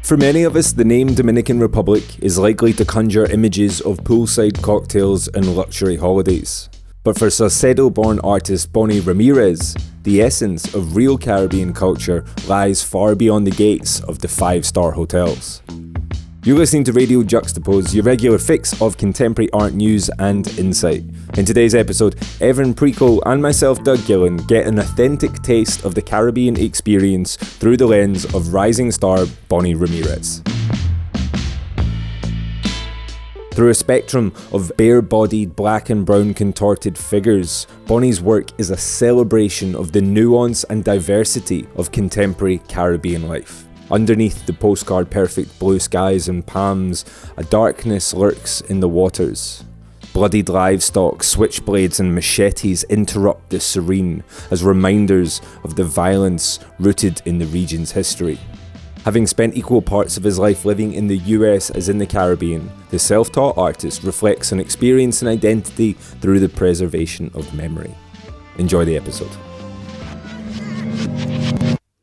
For many of us, the name Dominican Republic is likely to conjure images of poolside cocktails and luxury holidays. But for Salcedo-born artist Bony Ramirez, the essence of real Caribbean culture lies far beyond the gates of the five-star hotels. You're listening to Radio Juxtapoz, your regular fix of contemporary art news and insight. In today's episode, Evan Preco and myself, Doug Gillen, get an authentic taste of the Caribbean experience through the lens of rising star Bony Ramirez. Through a spectrum of bare-bodied black and brown contorted figures, Bony's work is a celebration of the nuance and diversity of contemporary Caribbean life. Underneath the postcard perfect blue skies and palms, a darkness lurks in the waters. Bloodied livestock, switchblades and machetes interrupt the serene as reminders of the violence rooted in the region's history. Having spent equal parts of his life living in the US as in the Caribbean, the self-taught artist reflects on experience and identity through the preservation of memory. Enjoy the episode.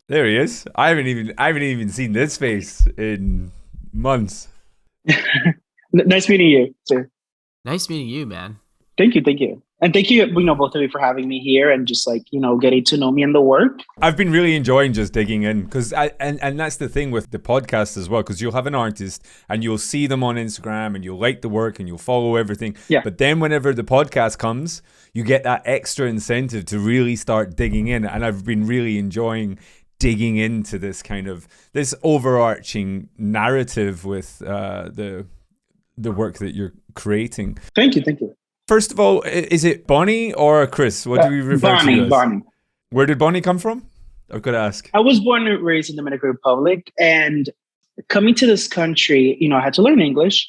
There he is. I haven't even seen this face in months. Nice meeting you, sir. Nice meeting you, man. Thank you. And thank you, both of you for having me here and just getting to know me and the work. I've been really enjoying just digging in because and that's the thing with the podcast as well, because you'll have an artist and you'll see them on Instagram and you'll like the work and you'll follow everything. Yeah. But then whenever the podcast comes, you get that extra incentive to really start digging in. And I've been really enjoying digging into this overarching narrative with the work that you're creating. Thank you. First of all, is it Bonnie or Chris? What do we refer to you as? Bonnie. Where did Bonnie come from? I've got to ask. I was born and raised in the Dominican Republic, and coming to this country, I had to learn English.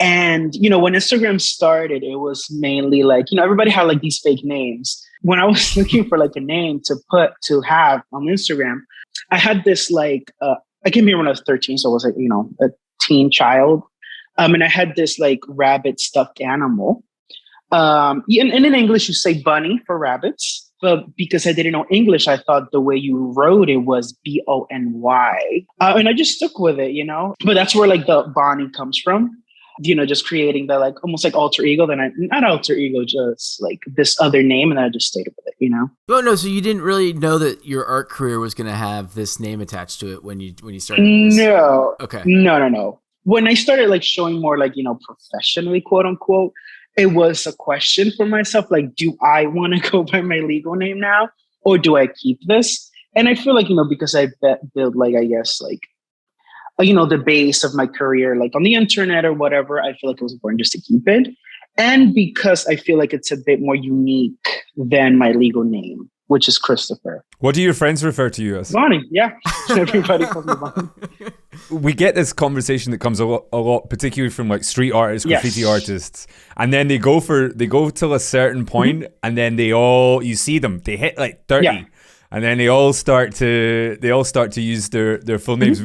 And, when Instagram started, it was mainly everybody had these fake names. When I was looking for a name to have on Instagram, I had this I came here when I was 13, so I was a teen child. And I had this rabbit stuffed animal. And in English, you say bunny for rabbits. But because I didn't know English, I thought the way you wrote it was Bony. And I just stuck with it, But that's where the Bonnie comes from. Just creating the almost alter ego. Then not alter ego, just this other name, and then I just stayed with it. Oh no! So you didn't really know that your art career was going to have this name attached to it when you started? No. Okay. No. When I started showing more professionally, quote unquote, it was a question for myself. Do I want to go by my legal name now, or do I keep this? And I feel because I built the base of my career, on the internet or whatever, I feel it was important just to keep it. And because I feel it's a bit more unique than my legal name, which is Christopher. What do your friends refer to you as? Bonnie, yeah. Everybody calls me Bonnie. We get this conversation that comes a lot, particularly from street artists, graffiti artists, and then they go till a certain point, and then you see them, they hit 30. Yeah. And then they all start to use their full names.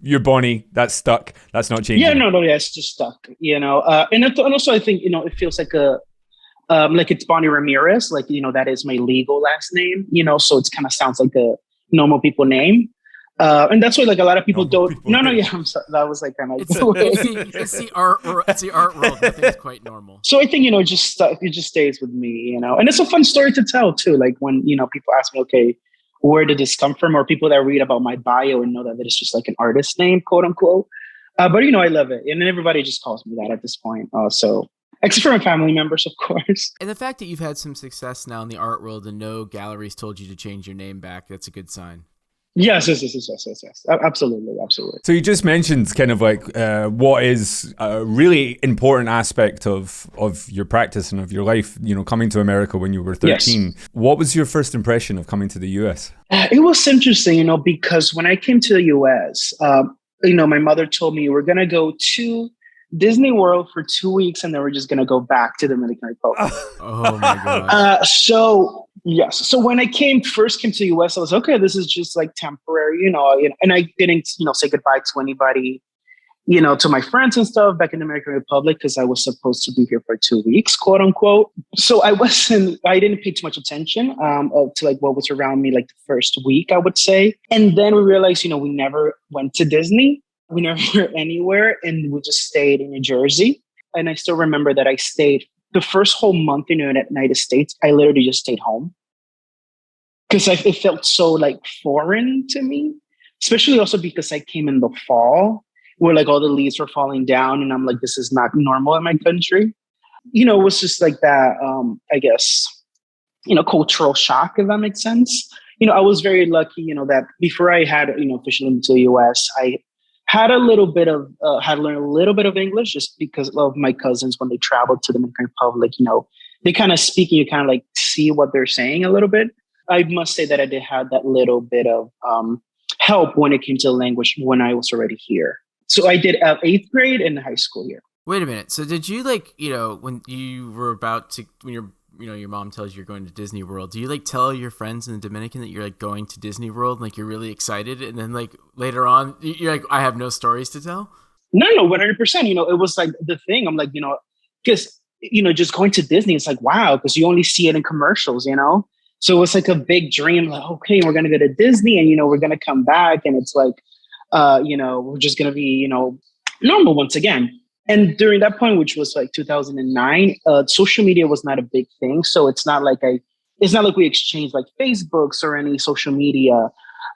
You're Bonnie? That's stuck. That's not changing. Yeah, no, it's just stuck. And also I think it feels it's Bony Ramirez. That is my legal last name. So it kind of sounds like a normal people name. And that's why a lot of people don't. I'm sorry. That was kind of. It's the art world. I think it's quite normal. So I think it just stays with me, and it's a fun story to tell too. When people ask me, okay, where did this come from, or people that read about my bio and know that it's just an artist name, quote unquote. But I love it, and everybody just calls me that at this point. So except for my family members, of course. And the fact that you've had some success now in the art world and no galleries told you to change your name back, that's a good sign. Yes. Absolutely. So you just mentioned kind of what is a really important aspect of your practice and of your life, coming to America when you were 13. Yes. What was your first impression of coming to the US? It was interesting, because when I came to the US, my mother told me we're going to go to Disney World for 2 weeks, and then we're just going to go back to the Dominican Republic. Oh my God. Yes. So when I first came to the US, I was, okay, this is just temporary, and I didn't, say goodbye to anybody, to my friends and stuff back in the Dominican Republic, because I was supposed to be here for 2 weeks, quote unquote. So I didn't pay too much attention to like what was around me like the first week, I would say. And then we realized, we never went to Disney. We never were anywhere, and we just stayed in New Jersey. And I still remember that I stayed the first whole month in the United States. I literally just stayed home because it felt so like foreign to me, especially also because I came in the fall where like all the leaves were falling down, and I'm like, this is not normal in my country. It was just like that, I guess, cultural shock, if that makes sense. I was very lucky, that before I had, officially moved to the US, I had learned a little bit of English just because of my cousins when they traveled to the Dominican Republic. They kind of speak and you kind of like see what they're saying a little bit. I must say that I did have that little bit of help when it came to language when I was already here. So I did 8th grade and high school here. Wait a minute. So did you like, when you were about to, when your mom tells you you're going to Disney World, do you like tell your friends in the Dominican that you're like going to Disney World and like you're really excited? And then like later on, you're like, I have no stories to tell? No, 100%. It was like the thing. I'm like, because, just going to Disney, it's like, wow, because you only see it in commercials, So it was like a big dream, like, okay, we're going to go to Disney and, we're going to come back. And it's like, we're just going to be, normal once again. And during that point, which was like 2009, social media was not a big thing. So it's not like we exchanged like Facebooks or any social media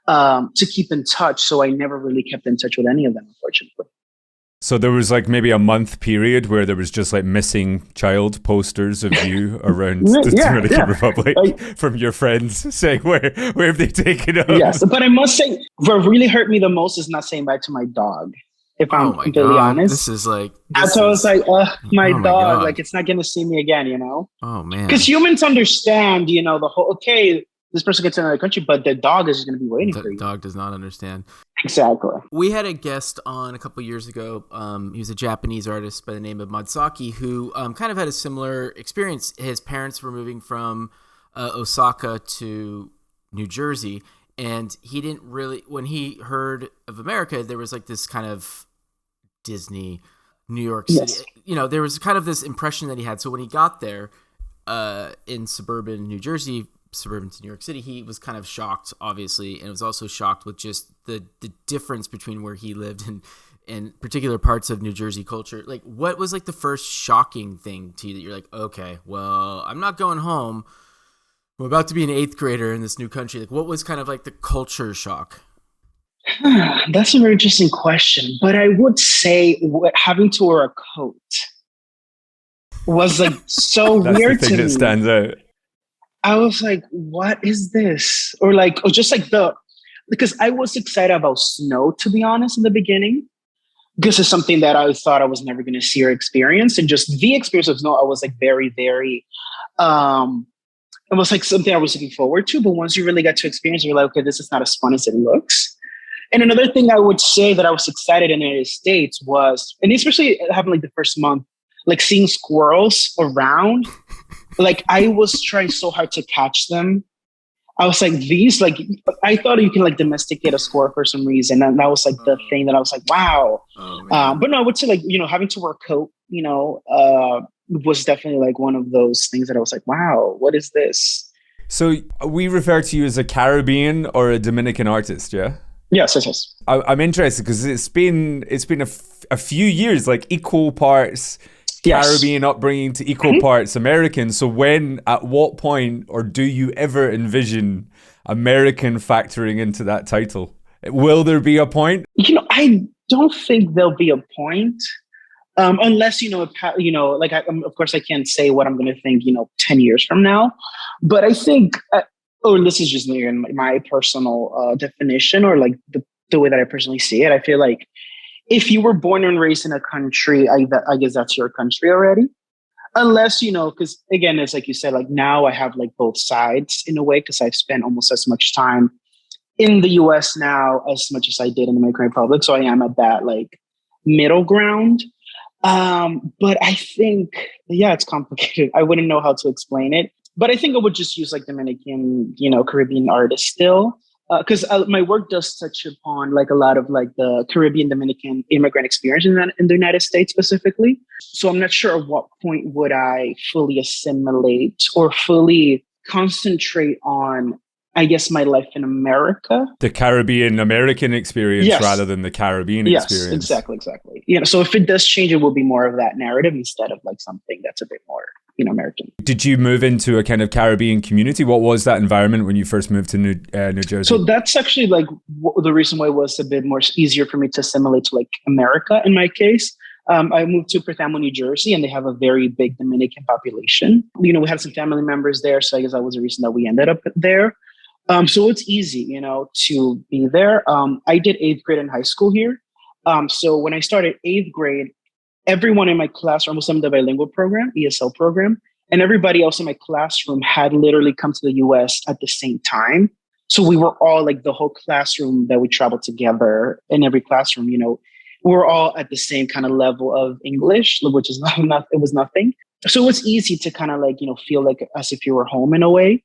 to keep in touch. So I never really kept in touch with any of them, unfortunately. So there was like maybe a month period where there was just like missing child posters of you around the Dominican Republic from your friends saying, where have they taken them? Yes, but I must say, what really hurt me the most is not saying bye to my dog. If I'm completely honest, this is like. So I was like, my dog, God. Like it's not going to see me again, Oh man. Because humans understand, the whole, okay, this person gets to another country, but the dog is going to be waiting for you. The dog does not understand. Exactly. We had a guest on a couple years ago. He was a Japanese artist by the name of Madsaki, who kind of had a similar experience. His parents were moving from Osaka to New Jersey, and he didn't really, when he heard of America, there was like this kind of Disney, New York City, there was kind of this impression that he had. So when he got there in suburban New Jersey, suburban to New York City, he was kind of shocked, obviously, and was also shocked with just the difference between where he lived and particular parts of New Jersey culture. Like, what was like the first shocking thing to you that you're like, okay, well, I'm not going home. I'm about to be an 8th grader in this new country. Like, what was kind of like the culture shock? That's a very interesting question, but I would say having to wear a coat was like so weird to me. That stands out. I was like, what is this? Or just like because I was excited about snow, to be honest, in the beginning, because it's something that I thought I was never going to see or experience. And just the experience of snow, I was like very, very, it was like something I was looking forward to. But once you really got to experience, you're like, okay, this is not as fun as it looks. And another thing I would say that I was excited in the United States was, and especially having like the first month, like seeing squirrels around. Like I was trying so hard to catch them. I was like, I thought you can like domesticate a squirrel for some reason. And that was like the thing that I was like, wow. But no, I would say like, having to wear a coat, was definitely like one of those things that I was like, wow, what is this? So we refer to you as a Caribbean or a Dominican artist, yeah? Yes. I'm interested because it's been a few years, like equal parts Caribbean upbringing to equal parts American. So at what point, or do you ever envision American factoring into that title? Will there be a point? I don't think there'll be a point. Unless, of course I can't say what I'm going to think, 10 years from now, but I think, this is just my personal definition, or like the way that I personally see it. I feel like if you were born and raised in a country, I guess that's your country already. Unless, because again, it's like you said, like now I have like both sides in a way, because I've spent almost as much time in the US now as much as I did in the Dominican Republic. So I am at that like middle ground. But I think, it's complicated. I wouldn't know how to explain it, but I think I would just use like Dominican, Caribbean artists still. because my work does touch upon like a lot of like the Caribbean Dominican immigrant experience in the United States specifically. So I'm not sure at what point would I fully assimilate or fully concentrate on, I guess, my life in America. The Caribbean American experience rather than the Caribbean experience. Yes, exactly. So if it does change, it will be more of that narrative instead of like something that's a bit more, American. Did you move into a kind of Caribbean community? What was that environment when you first moved to New Jersey? So that's actually like the reason why it was a bit more easier for me to assimilate to like America in my case. I moved to Perthamo, New Jersey, and they have a very big Dominican population. We have some family members there, so I guess that was the reason that we ended up there. So it's easy, to be there. I did 8th grade in high school here. So when I started 8th grade, everyone in my classroom was in the bilingual program, ESL program, and everybody else in my classroom had literally come to the US at the same time. So we were all like the whole classroom that we traveled together in every classroom, we were all at the same kind of level of English, which is it was nothing. So it's easy to kind of like, feel like as if you were home in a way.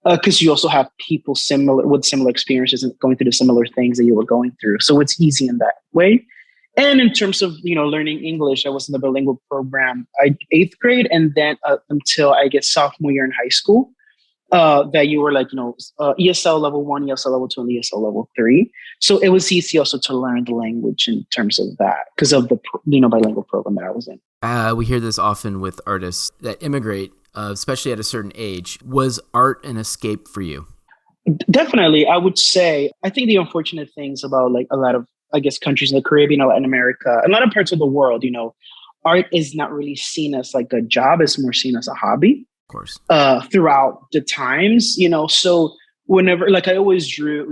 Because you also have people with similar experiences and going through the similar things that you were going through. So it's easy in that way. And in terms of, learning English, I was in the bilingual program 8th grade and then until I guess sophomore year in high school, that you were like, ESL level 1, ESL level 2, and ESL level 3. So it was easy also to learn the language in terms of that because of the, bilingual program that I was in. We hear this often with artists that immigrate, especially at a certain age. Was art an escape for you? Definitely. I would say, I think the unfortunate things about like a lot of, I guess, countries in the Caribbean or Latin America, a lot of parts of the world, art is not really seen as like a job. It's more seen as a hobby. Of course. Throughout the times, so whenever, like I always drew,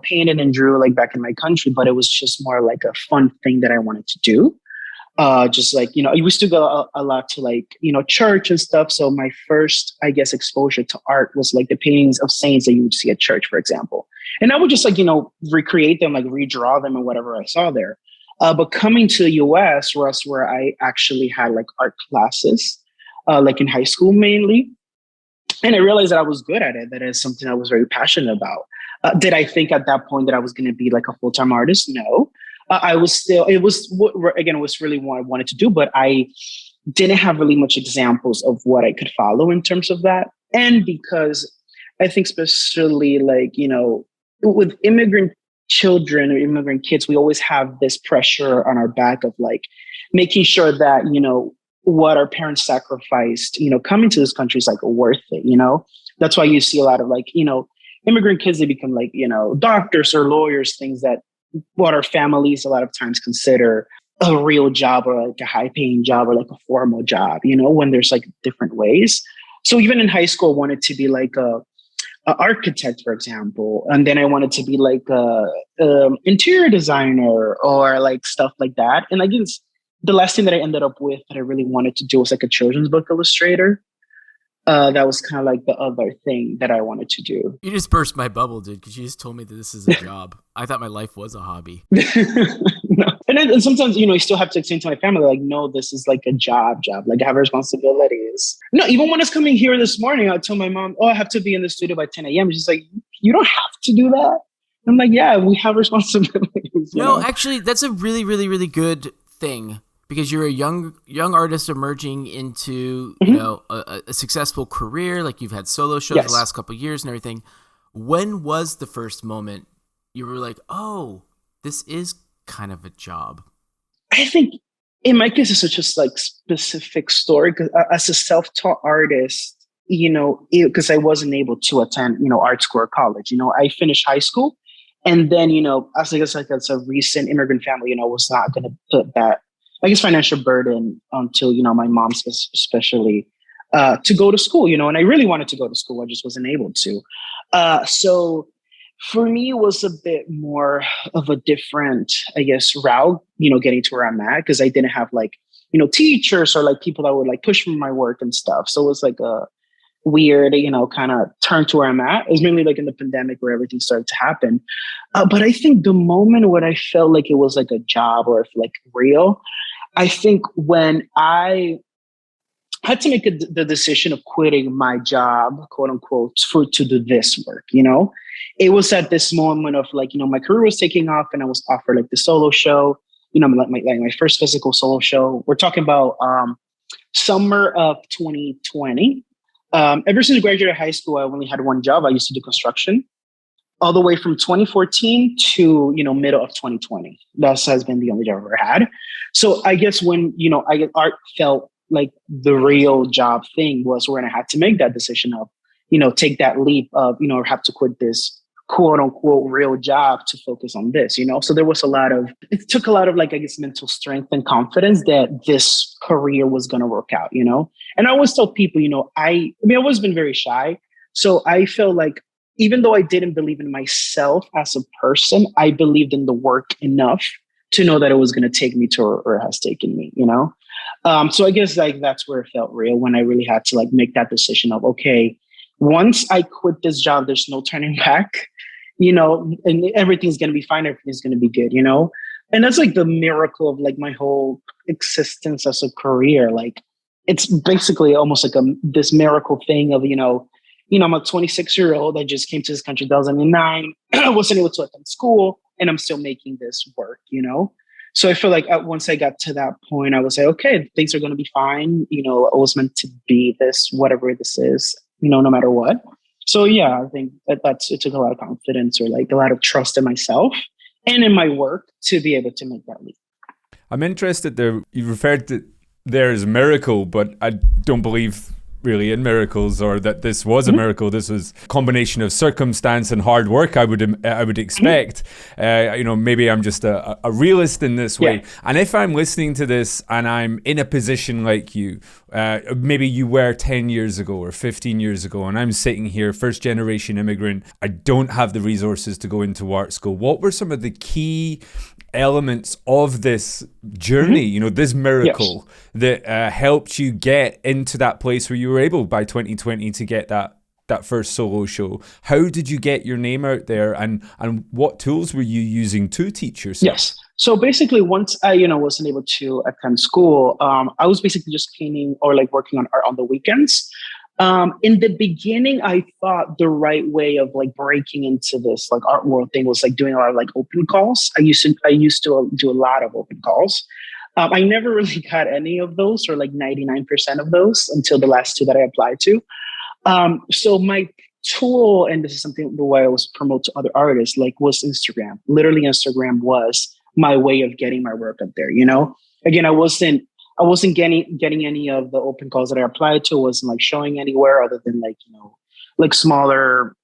painted and drew like back in my country, but it was just more like a fun thing that I wanted to do. Just like, I used to go a lot to like, church and stuff. So my first, I guess, exposure to art was like the paintings of saints that you would see at church, for example. And I would just like, recreate them, like redraw them and whatever I saw there. But coming to the US was where I actually had like art classes, like in high school mainly. And I realized that I was good at it. That is something I was very passionate about. Did I think at that point that I was going to be like a full-time artist? No. I was still, it was really what I wanted to do, but I didn't have really much examples of what I could follow in terms of that. And because I think especially like, with immigrant children or immigrant kids, we always have this pressure on our back of like making sure that, what our parents sacrificed, coming to this country is like worth it, That's why you see a lot of like, immigrant kids, they become like, doctors or lawyers, things that what our families a lot of times consider a real job or like a high paying job or like a formal job, when there's like different ways. So even in high school, I wanted to be like a architect, for example. And then I wanted to be like a interior designer or like stuff like that. And I guess the last thing that I ended up with that I really wanted to do was like a children's book illustrator. That was kind of like the other thing that I wanted to do. You just burst my bubble, dude, because you just told me that this is a job. I thought my life was a hobby. No. And sometimes, you still have to explain to my family, like, no, this is like a job. Like I have responsibilities. No, even when I was coming here this morning, I told my mom, I have to be in the studio by 10 a.m. She's like, you don't have to do that. I'm like, yeah, we have responsibilities. No, actually, that's a really, really, really good thing. Because you're a young artist emerging into, a successful career, like you've had solo shows the last couple of years and everything. When was the first moment you were like, oh, this is kind of a job? I think in my case, it's such a like specific story because as a self-taught artist, because I wasn't able to attend, art school or college. I finished high school, and then as a recent immigrant family, was not going to put that, I guess, financial burden until, my mom especially, to go to school, and I really wanted to go to school. I just wasn't able to. So for me, it was a bit more of a different, I guess, route, getting to where I'm at, because I didn't have like, teachers or like people that would like push for my work and stuff. So it was like a weird, kind of turn to where I'm at. It was mainly like in the pandemic where everything started to happen. But I think the moment when I felt like it was like a job or like real, I think when I I had to make the decision of quitting my job, quote unquote, to do this work. It was at this moment of like, my career was taking off, and I was offered like the solo show, like my first physical solo show. We're talking about summer of 2020. Ever since I graduated high school, I only had one job. I used to do construction all the way from 2014 to, middle of 2020. That has been the only job I've ever had. So I guess when, art felt like the real job thing was when I had to make that decision of, take that leap of, have to quit this quote unquote real job to focus on this, So there was it took a lot of like, I guess, mental strength and confidence that this career was going to work out, And I always tell people, I've always been very shy. So I feel like even though I didn't believe in myself as a person, I believed in the work enough to know that it was going to take me to where it has taken me, So I guess like that's where it felt real, when I really had to like make that decision of, okay, once I quit this job, there's no turning back, and everything's going to be fine. Everything's going to be good, And that's like the miracle of like my whole existence as a career. Like it's basically almost like this miracle thing of, I'm a 26-year-old that just came to this country in 2009. I wasn't able to attend school, and I'm still making this work, So I feel like once I got to that point, I was like, okay, things are going to be fine. I was meant to be this, whatever this is, no matter what. So yeah, I think it took a lot of confidence, or like a lot of trust in myself and in my work to be able to make that leap. I'm interested there. You referred to there as miracle, but I don't believe really in miracles, or that this was a miracle. This was a combination of circumstance and hard work, I would expect. Maybe I'm just a realist in this way. And if I'm listening to this and I'm in a position like you, maybe you were 10 years ago or 15 years ago, and I'm sitting here, first generation immigrant, I don't have the resources to go into art school. What were some of the key elements of this journey, this miracle that helped you get into that place where you were able by 2020 to get that first solo show? How did you get your name out there, and what tools were you using to teach yourself? Yes. So basically, once I, wasn't able to attend school, I was basically just painting or like working on art on the weekends. In the beginning, I thought the right way of like breaking into this like art world thing was like doing a lot of like open calls. I used to do a lot of open calls. I never really got any of those, or like 99% of those, until the last two that I applied to. So my tool, and this is something the way I was promote to other artists, like was Instagram. Literally, Instagram was my way of getting my work up there. Again, I wasn't getting any of the open calls that I applied to. I wasn't like showing anywhere other than like, like smaller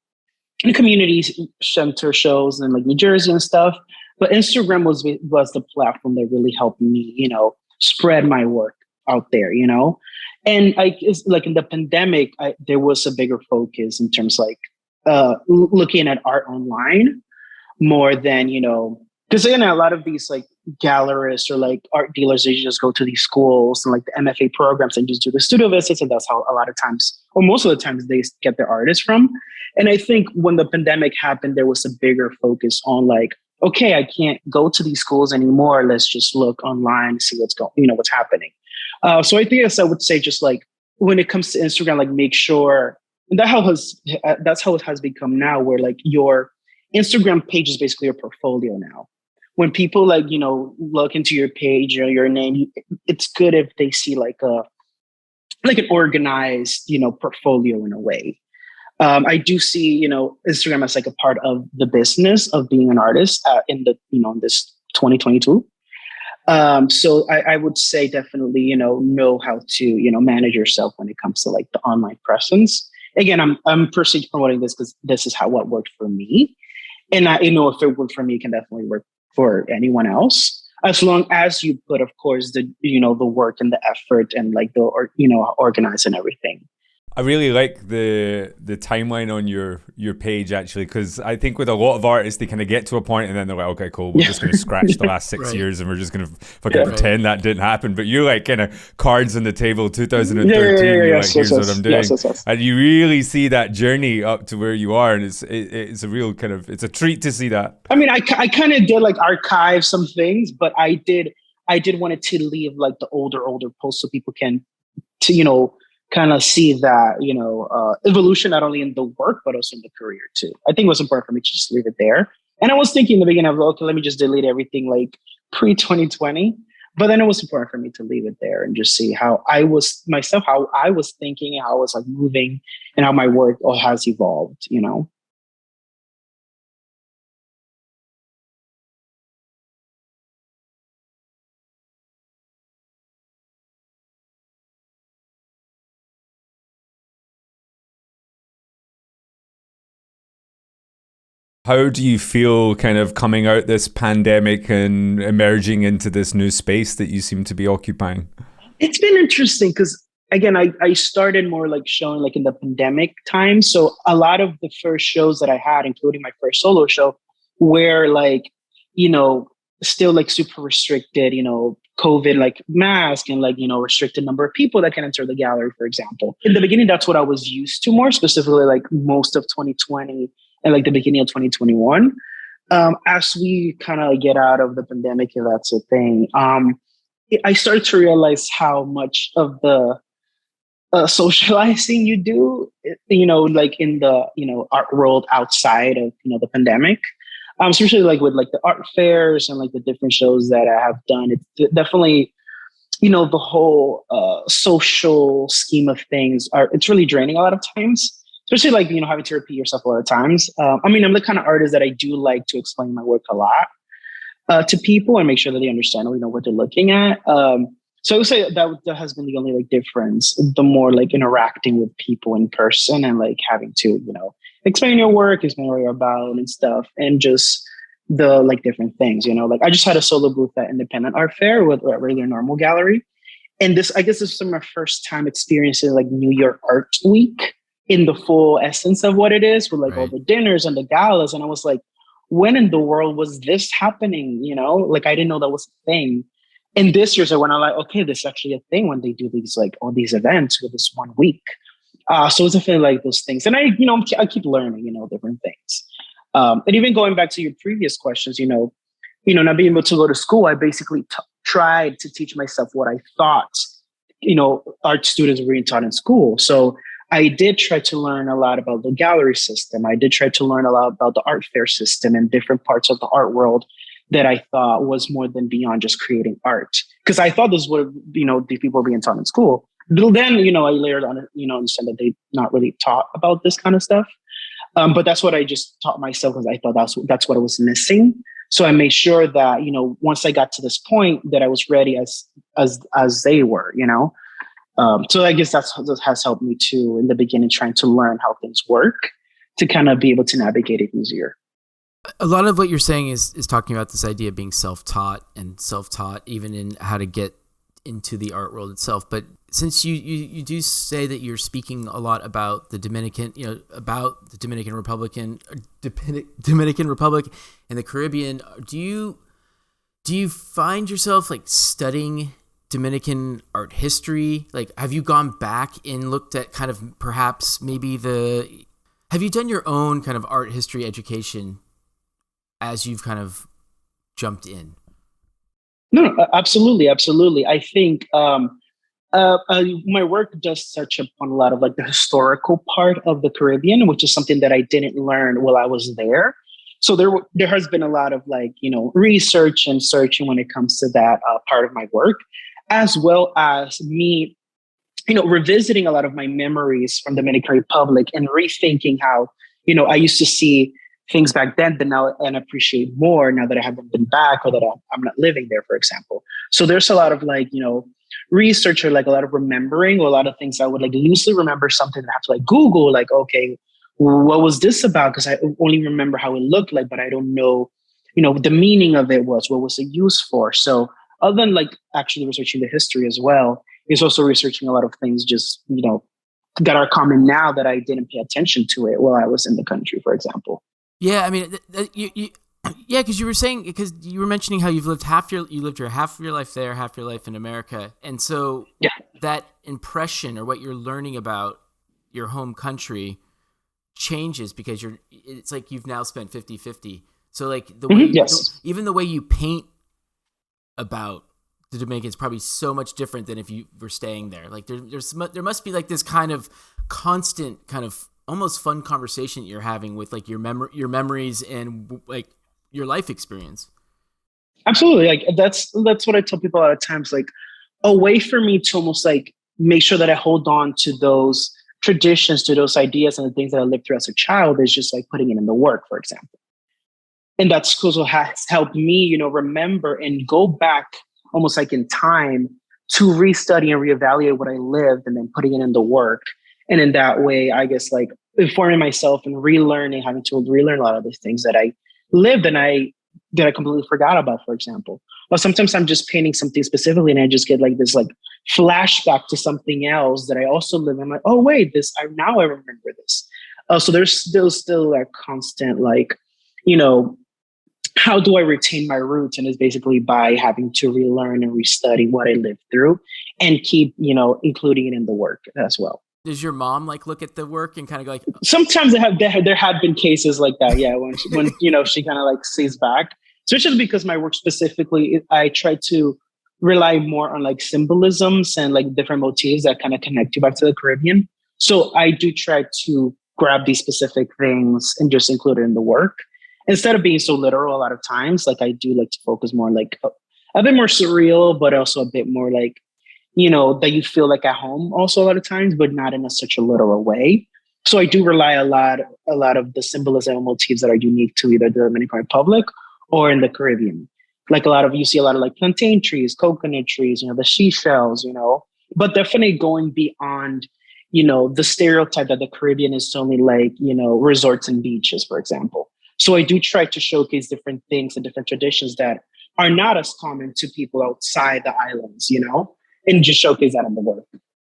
community center shows in like New Jersey and stuff. But Instagram was the platform that really helped me, spread my work out there, And it's like in the pandemic, there was a bigger focus in terms like looking at art online more than, because again, a lot of these like gallerists or like art dealers, they just go to these schools and like the MFA programs and just do the studio visits. And that's how a lot of times, or most of the times, they get their artists from. And I think when the pandemic happened, there was a bigger focus on like, okay, I can't go to these schools anymore. Let's just look online, see what's happening. So I think I would say just like when it comes to Instagram, like make sure, and that's how it has become now, where like your Instagram page is basically your portfolio now. When people like, look into your page or your name, it's good if they see like an organized, portfolio in a way. I do see, Instagram as like a part of the business of being an artist in this 2022. So I would say definitely, know how to, manage yourself when it comes to like the online presence. Again, I'm personally promoting this because this is what worked for me. And if it worked for me, it can definitely work for anyone else, as long as you put, of course, the work and the effort and like organize and everything. I really like the timeline on your page, actually, because I think with a lot of artists, they kind of get to a point and then they're like, okay, cool, we're just going to scratch the last 6 years and we're just going to fucking pretend that didn't happen. But you're like kind of cards on the table, 2013, you're like, here's what I'm doing. And you really see that journey up to where you are. And it's a real kind of, it's a treat to see that. I mean, I kind of did like archive some things, but I did want to leave like the older posts so people can to kind of see that evolution not only in the work but also in the career too. I think it was important for me to just leave it there. And I was thinking in the beginning of, okay, let me just delete everything like pre-2020. But then it was important for me to leave it there and just see how I was myself, how I was thinking, how I was like moving, and how my work has evolved. How do you feel kind of coming out this pandemic and emerging into this new space that you seem to be occupying? It's been interesting because, again, I started more like showing like in the pandemic time. So a lot of the first shows that I had, including my first solo show, were like, still like super restricted, COVID like mask and like, restricted number of people that can enter the gallery, for example. In the beginning, that's what I was used to more, specifically like most of 2020 and like the beginning of 2021. As we kind of get out of the pandemic, if that's a thing, I started to realize how much of the socializing you do, like in the, art world outside of, the pandemic. Especially like with like the art fairs and like the different shows that I have done. It's definitely, the whole social scheme of things it's really draining a lot of times. Especially like, having to repeat yourself a lot of times. I'm the kind of artist that I do like to explain my work a lot to people and make sure that they understand, what they're looking at. So I would say that has been the only like difference, the more like interacting with people in person and like having to, explain your work, explain what you're about and stuff, and just the like different things, like I just had a solo booth at Independent Art Fair with a regular normal gallery. And I guess this was my first time experiencing like New York Art Week in the full essence of what it is, with like all the dinners and the galas. And I was like, when in the world was this happening? Like I didn't know that was a thing. And this year, so when I'm like, okay, this is actually a thing when they do these like all these events with this 1 week. So it's definitely like those things. And I keep learning, different things. And even going back to your previous questions, not being able to go to school, I basically tried to teach myself what I thought, art students were being taught in school. So I did try to learn a lot about the gallery system. I did try to learn a lot about the art fair system and different parts of the art world that I thought was more than beyond just creating art. Because I thought this is what, the people were being taught in school. But then, I layered on it, understand that they not really taught about this kind of stuff. But that's what I just taught myself because I thought that's what I was missing. So I made sure that, once I got to this point that I was ready as they were, So I guess that has helped me too in the beginning, trying to learn how things work to kind of be able to navigate it easier. A lot of what you're saying is talking about this idea of being self-taught even in how to get into the art world itself. But since you do say that you're speaking a lot about the Dominican Republic and the Caribbean, do you find yourself like studying Dominican art history? Like, have you gone back and looked at kind of perhaps maybe have you done your own kind of art history education as you've kind of jumped in? No, absolutely. I think my work does touch upon a lot of like the historical part of the Caribbean, which is something that I didn't learn while I was there. So there has been a lot of like, research and searching when it comes to that part of my work, as well as me, revisiting a lot of my memories from the Dominican Republic and rethinking how, I used to see things back then, but now and appreciate more now that I haven't been back or that I'm not living there, for example. So there's a lot of like, research or like a lot of remembering or a lot of things I would like loosely remember something that I have to like Google, like, okay, what was this about? Because I only remember how it looked like, but I don't know, the meaning of it was, what was it used for? So other than like actually researching the history as well, is also researching a lot of things just, that are common now that I didn't pay attention to it while I was in the country, for example. Yeah, I mean, yeah, because you were mentioning how you lived half your life there, half your life in America, and so that impression or what you're learning about your home country changes because it's like you've now spent 50-50. So like the way even the way you paint about the Dominican is probably so much different than if you were staying there. Like there must be like this kind of constant kind of almost fun conversation you're having with like your memories and like your life experience. Absolutely. Like that's what I tell people a lot of times, like a way for me to almost like make sure that I hold on to those traditions, to those ideas and the things that I lived through as a child is just like putting it in the work, for example. And that's also has helped me, remember and go back almost like in time to restudy and reevaluate what I lived and then putting it in the work. And in that way, I guess like informing myself and having to relearn a lot of the things that I lived and that I completely forgot about, for example. Or sometimes I'm just painting something specifically and I just get like this like flashback to something else that I also live in. I'm like, oh wait, now I remember this. So there's still that constant like, how do I retain my roots? And it's basically by having to relearn and restudy what I lived through and keep, including it in the work as well. Does your mom like look at the work and kind of go like? Sometimes there have been cases like that. Yeah. When she kind of like sees back, especially because my work specifically, I try to rely more on like symbolisms and like different motifs that kind of connect you back to the Caribbean. So I do try to grab these specific things and just include it in the work instead of being so literal. A lot of times, like I do like to focus more like a bit more surreal, but also a bit more like, that you feel like at home also a lot of times, but not in such a literal way. So I do rely a lot of the symbolism and motifs that are unique to either the Dominican Republic or in the Caribbean. Like you see a lot of like plantain trees, coconut trees, the seashells, but definitely going beyond, the stereotype that the Caribbean is only like, resorts and beaches, for example. So I do try to showcase different things and different traditions that are not as common to people outside the islands, and just showcase that in the work.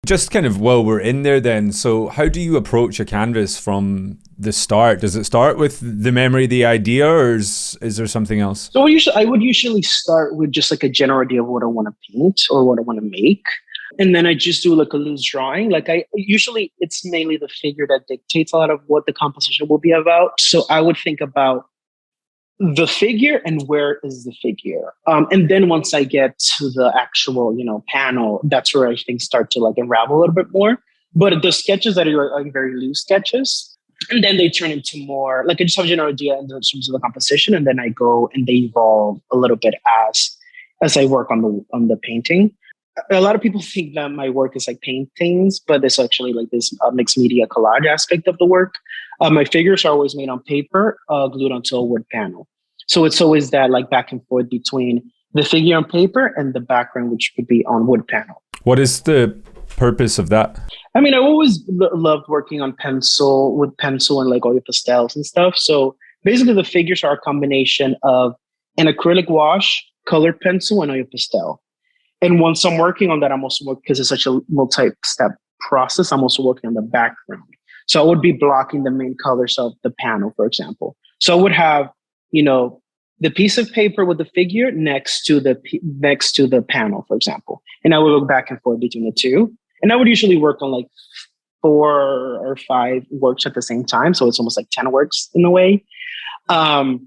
Just kind of while we're in there then, so how do you approach a canvas from the start? Does it start with the memory, the idea, or is there something else? So I would usually start with just like a general idea of what I want to paint or what I want to make. And then I just do like a loose drawing. Like it's mainly the figure that dictates a lot of what the composition will be about. So I would think about the figure and where is the figure. And then once I get to the actual, panel, that's where I think start to like unravel a little bit more. But the sketches that are like very loose sketches, and then they turn into more like I just have a general idea in terms of the composition, and then I go and they evolve a little bit as I work on the painting. A lot of people think that my work is like paintings, but it's actually like this mixed media collage aspect of the work. My figures are always made on paper, glued onto a wood panel. So it's always that like back and forth between the figure on paper and the background, which would be on wood panel. What is the purpose of that? I mean, I always loved working on with pencil and like oil pastels and stuff. So basically the figures are a combination of an acrylic wash, colored pencil, and oil pastel. And once I'm working on that, I'm also working, because it's such a multi-step process, I'm also working on the background. So I would be blocking the main colors of the panel, for example. So I would have, the piece of paper with the figure next to the panel, for example. And I would look back and forth between the two. And I would usually work on like 4 or 5 works at the same time. So it's almost like 10 works in a way. And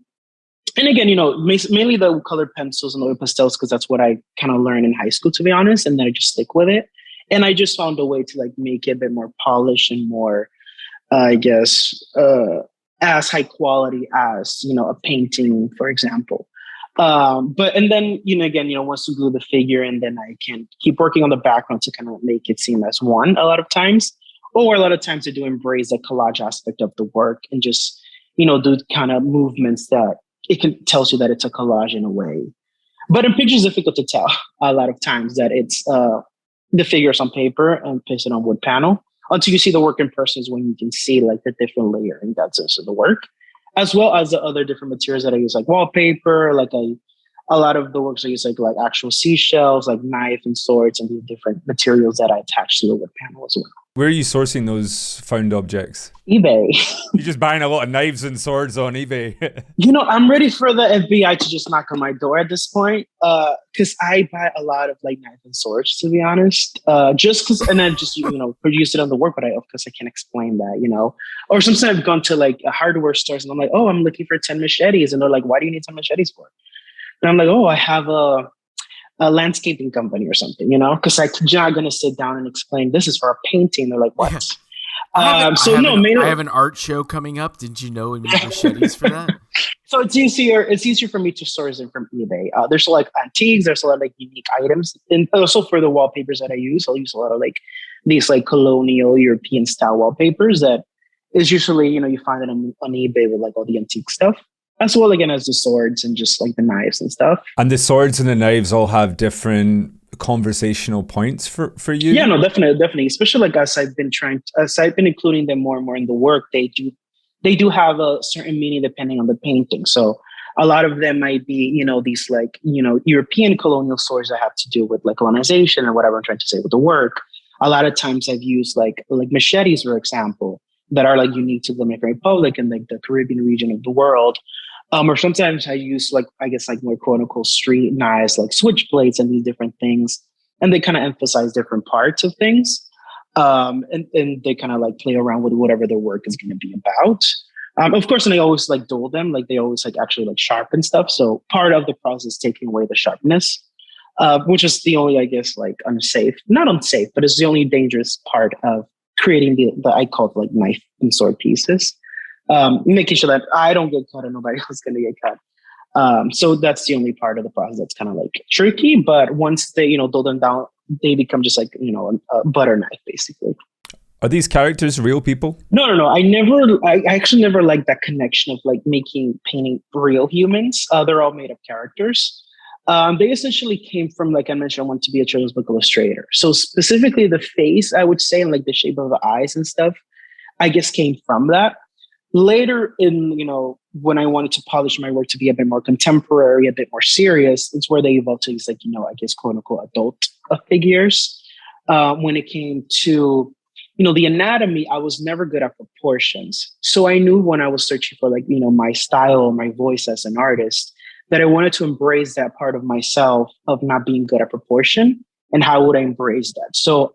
again, mainly the colored pencils and oil pastels, because that's what I kind of learned in high school, to be honest. And then I just stick with it. And I just found a way to like make it a bit more polished and more, as high quality as, a painting, for example. And then, once you glue the figure, and then I can keep working on the background to kind of make it seem as one a lot of times. Or a lot of times I do embrace the collage aspect of the work and just, do kind of movements that tells you that it's a collage in a way. But in pictures, it's difficult to tell a lot of times that it's the figures on paper and pasted on wood panel. Until you see the work in person is when you can see like the different layering that's into the work, as well as the other different materials that I use, like wallpaper, like a lot of the works I use like actual seashells, like knife and swords, and these different materials that I attach to the wood panel as well. Where are you sourcing those found objects? eBay. You're just buying a lot of knives and swords on eBay. I'm ready for the FBI to just knock on my door at this point. Because I buy a lot of like knives and swords, to be honest. Just because, and then just, produce it on the work, but of course I can't explain that, Or sometimes I've gone to like hardware stores and I'm like, oh, I'm looking for 10 machetes. And they're like, why do you need 10 machetes for? And I'm like, oh, I have a landscaping company or something, you know, because I'm not going to sit down and explain this is for a painting. They're like, what? Yeah. Mainly, I have an art show coming up. Did you know we need machetes for that? So it's easier. It's easier for me to source them from eBay. There's like antiques. There's a lot of like unique items, and also for the wallpapers that I use, I'll use a lot of like these like colonial European style wallpapers that is usually, you know, you find it on eBay with like all the antique stuff, as well again as the swords and just like the knives and stuff. And the swords and the knives all have different conversational points for you? Yeah, no, definitely. Especially like as I've been including them more and more in the work, they do have a certain meaning depending on the painting. So a lot of them might be, you know, these like, you know, European colonial swords that have to do with like colonization and whatever I'm trying to say with the work. A lot of times I've used like machetes, for example, that are like unique to the Dominican Republic and like the Caribbean region of the world. Or sometimes I use like, I guess like more quote unquote street knives, like switchblades and these different things. And they kind of emphasize different parts of things. And they kind of like play around with whatever their work is going to be about. Of course, and I always like dull them. Like they always like actually like sharpen stuff. So part of the process is taking away the sharpness, which is the only, I guess, like not unsafe, but it's the only dangerous part of creating the I call it like knife and sword pieces. Making sure that I don't get cut and nobody else is going to get cut. So that's the only part of the process that's kind of like tricky. But once they, you know, dull them down, they become just like, you know, a butter knife, basically. Are these characters real people? No. I actually never liked that connection of like painting real humans. They're all made up characters. They essentially came from, like I mentioned, I want to be a children's book illustrator. So specifically the face, I would say, and like the shape of the eyes and stuff, I guess came from that. Later in, you know, when I wanted to polish my work to be a bit more contemporary, a bit more serious, it's where they evolved to these, like, you know, I guess, quote unquote, adult figures. When it came to, you know, the anatomy, I was never good at proportions. So I knew when I was searching for, like, you know, my style or my voice as an artist, that I wanted to embrace that part of myself of not being good at proportion. And how would I embrace that? So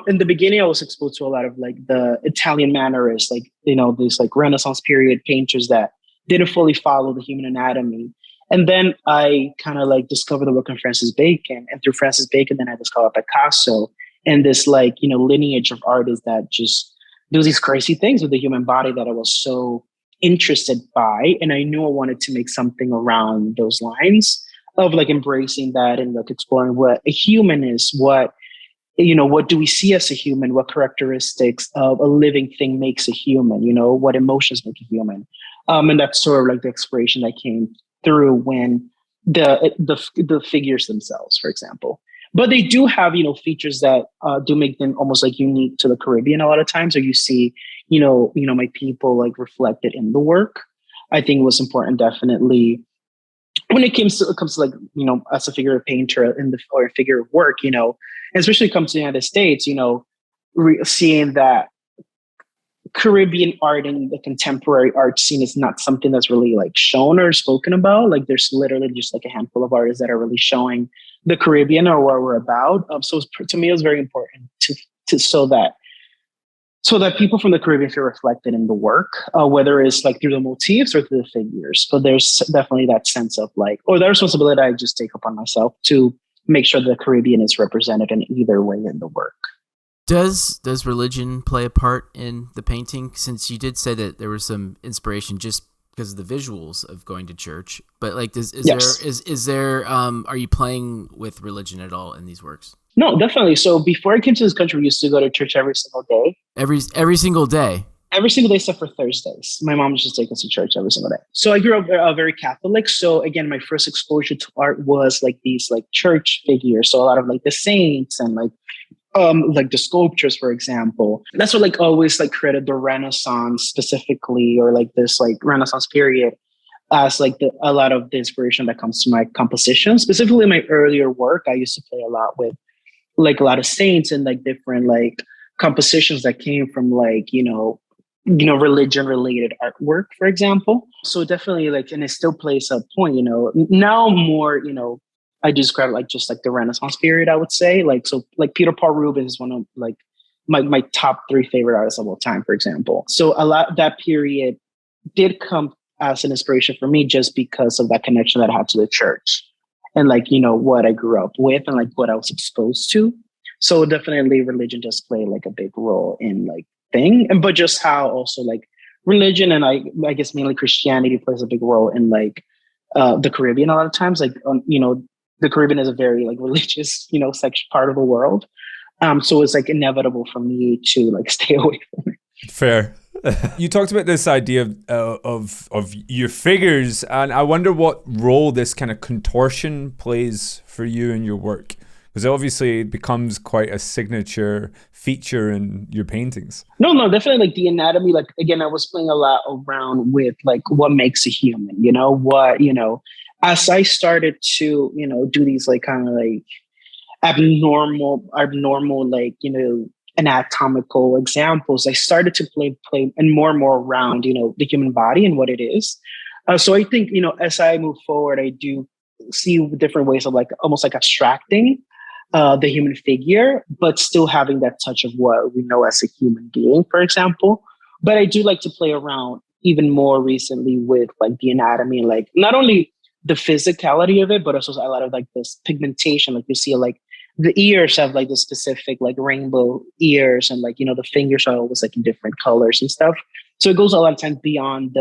in the beginning, I was exposed to a lot of like the Italian mannerists, like, you know, these like Renaissance period painters that didn't fully follow the human anatomy. And then I kind of like discovered the work of Francis Bacon, and through Francis Bacon, then I discovered Picasso and this like, you know, lineage of artists that just do these crazy things with the human body that I was so interested by. And I knew I wanted to make something around those lines of like embracing that and like exploring what a human is, what do we see as a human? What characteristics of a living thing makes a human? You know, what emotions make a human? And that's sort of like the exploration that came through when the figures themselves, for example. But they do have, you know, features that do make them almost like unique to the Caribbean a lot of times. Or you see, you know, my people like reflected in the work. I think it was important, definitely, when it comes to like, you know, as a figure of painter or a figure of work, you know, and especially comes to the United States, you know, seeing that Caribbean art and the contemporary art scene is not something that's really like shown or spoken about. Like there's literally just like a handful of artists that are really showing the Caribbean or what we're about. So to me, it was very important to so that people from the Caribbean feel reflected in the work, whether it's like through the motifs or through the figures. But there's definitely that sense of like, or the responsibility I just take upon myself to make sure the Caribbean is represented in either way in the work. Does religion play a part in the painting? Since you did say that there was some inspiration just because of the visuals of going to church, but like, is there are you playing with religion at all in these works? No, definitely. So before I came to this country, we used to go to church every single day. Every single day? Every single day except for Thursdays. My mom used to take us to church every single day. So I grew up very Catholic. So again, my first exposure to art was like these like church figures. So a lot of like the saints and like the sculptures, for example. That's what like always like created the Renaissance specifically, or like this like Renaissance period as like a lot of the inspiration that comes to my composition. Specifically my earlier work, I used to play a lot with like a lot of saints and like different like compositions that came from like, you know, religion related artwork, for example. So definitely like, and it still plays a point, you know, now more, you know, I describe it like just like the Renaissance period, I would say. Like, so like Peter Paul Rubens is one of like my top 3 favorite artists of all time, for example. So a lot that period did come as an inspiration for me just because of that connection that I had to the church. and like, what I grew up with and like what I was exposed to. So definitely religion does play like a big role in like thing. But just how also like religion and I guess mainly Christianity plays a big role in like the Caribbean a lot of times. Like, the Caribbean is a very like religious, section part of the world. So it's like inevitable for me to like stay away from it. Fair. You talked about this idea of your figures, and I wonder what role this kind of contortion plays for you in your work, because obviously it becomes quite a signature feature in your paintings. No, definitely like the anatomy. Like again, I was playing a lot around with like what makes a human. As I started to do these like kind of like abnormal like anatomical examples, I started to play and more around the human body and what it is. So I think as I move forward, I do see different ways of like almost like abstracting the human figure, but still having that touch of what we know as a human being, for example. But I do like to play around even more recently with like the anatomy, like not only the physicality of it, but also a lot of like this pigmentation. Like you see like the ears have like the specific like rainbow ears, and like the fingers are always like in different colors and stuff. So it goes a lot of times beyond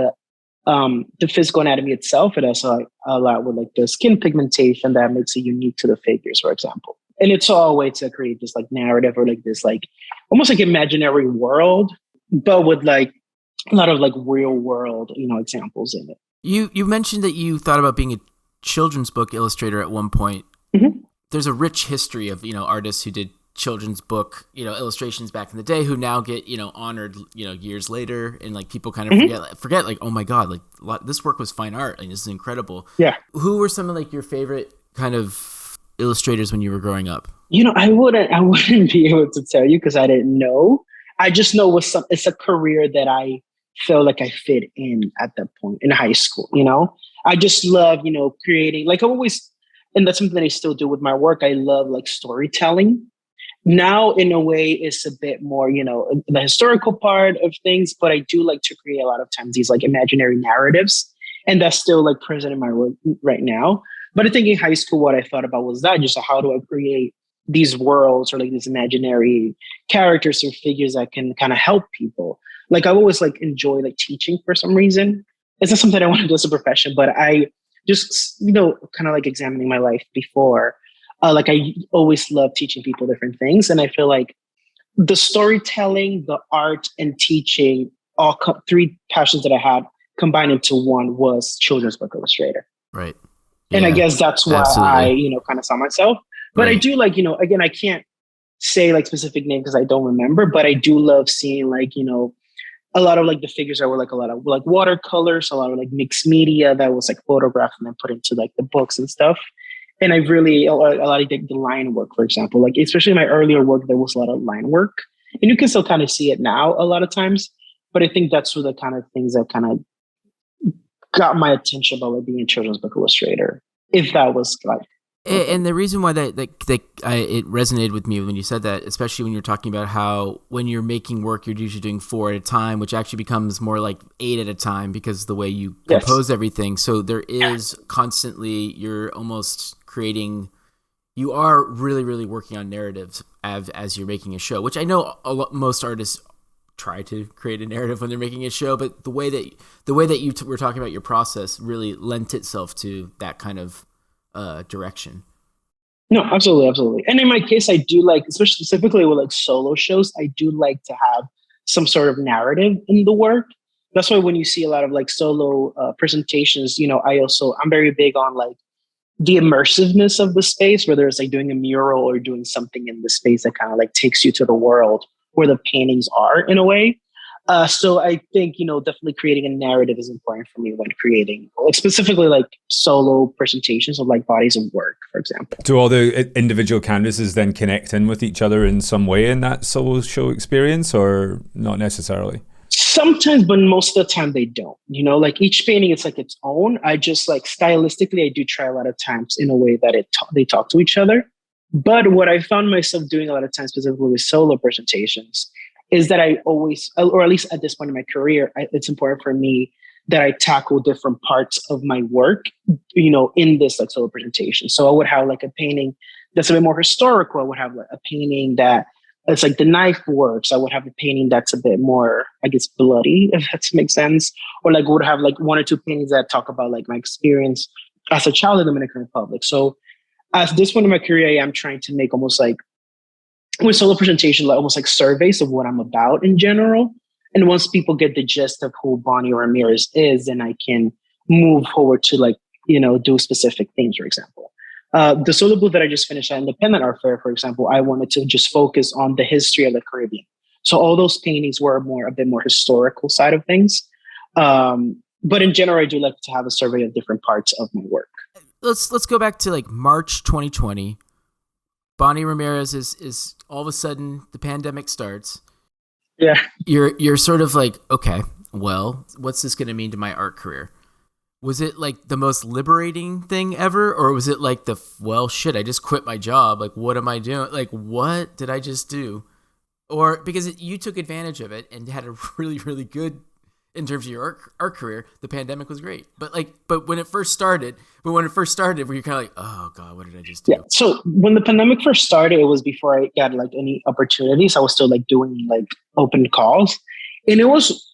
the physical anatomy itself. It also like a lot with like the skin pigmentation that makes it unique to the figures, for example. And it's all a way to create this like narrative or like this like almost like imaginary world, but with like a lot of like real world examples in it. You mentioned that you thought about being a children's book illustrator at one point. Mm-hmm. There's a rich history of artists who did children's book illustrations back in the day who now get honored years later, and like people kind of forget like, oh my god, like this work was fine art and this is incredible. Yeah. Who were some of like your favorite kind of illustrators when you were growing up? I wouldn't be able to tell you because I didn't know. I just know it's a career that I felt like I fit in at that point in high school. I just love creating, like I always. And that's something that I still do with my work. I love like storytelling. Now, in a way, it's a bit more, the historical part of things, but I do like to create a lot of times these like imaginary narratives. And that's still like present in my work right now. But I think in high school, what I thought about was that just how do I create these worlds or like these imaginary characters or figures that can kind of help people. Like I always like enjoy like teaching for some reason. It's not something I want to do as a profession, but I just, kind of like examining my life before, like I always love teaching people different things. And I feel like the storytelling, the art and teaching, all three passions that I had combined into one was children's book illustrator. Right. And I guess that's why I, kind of saw myself. But I do like, again, I can't say like specific name because I don't remember, but I do love seeing like, a lot of like the figures that were like a lot of like watercolors, a lot of like mixed media that was like photographed and then put into like the books and stuff. And I really, a lot of the line work, for example, like especially my earlier work, there was a lot of line work and you can still kind of see it now a lot of times. But I think that's one of the kind of things that kind of got my attention about like being a children's book illustrator, if that was like. And the reason why that it resonated with me when you said that, especially when you're talking about how when you're making work, you're usually doing 4 at a time, which actually becomes more like 8 at a time because the way you compose everything. So there is constantly, you're almost creating, you are really, really working on narratives as you're making a show, which I know most artists try to create a narrative when they're making a show, but the way that you were talking about your process really lent itself to that kind of direction. No, absolutely. And in my case, I do like, especially specifically with like solo shows, I do like to have some sort of narrative in the work. That's why when you see a lot of like solo presentations, I'm very big on like the immersiveness of the space, whether it's like doing a mural or doing something in the space that kind of like takes you to the world where the paintings are in a way. So I think, definitely creating a narrative is important for me when creating, like specifically like solo presentations of like bodies of work, for example. Do all the individual canvases then connect in with each other in some way in that solo show experience, or not necessarily? Sometimes, but most of the time they don't. Like each painting, it's like its own. I just like stylistically, I do try a lot of times in a way that they talk to each other. But what I found myself doing a lot of times, specifically with solo presentations, is that I always, or at least at this point in my career, it's important for me that I tackle different parts of my work, in this like solo presentation. So I would have like a painting that's a bit more historical. I would have like a painting that it's like the knife works. I would have a painting that's a bit more, I guess, bloody, if that makes sense. Or like would have like one or two paintings that talk about like my experience as a child in the Dominican Republic. So at this point in my career, I am trying to make almost like with solo presentation, like almost like surveys of what I'm about in general. And once people get the gist of who Bony Ramirez is, then I can move forward to like, do specific things, for example. The solo booth that I just finished at Independent Art Fair, for example, I wanted to just focus on the history of the Caribbean. So all those paintings were a bit more historical side of things. But in general, I do like to have a survey of different parts of my work. Let's go back to like March 2020. Bony Ramirez is all of a sudden the pandemic starts. Yeah. You're sort of like, okay, well, what's this going to mean to my art career? Was it like the most liberating thing ever? Or was it like I just quit my job. Like, what am I doing? Like, what did I just do? Or because you took advantage of it and had a really, really good, in terms of your art career, the pandemic was great. But when it first started, were you kind of like, oh God, what did I just do? Yeah. So when the pandemic first started, it was before I got like any opportunities. I was still like doing like open calls, and it was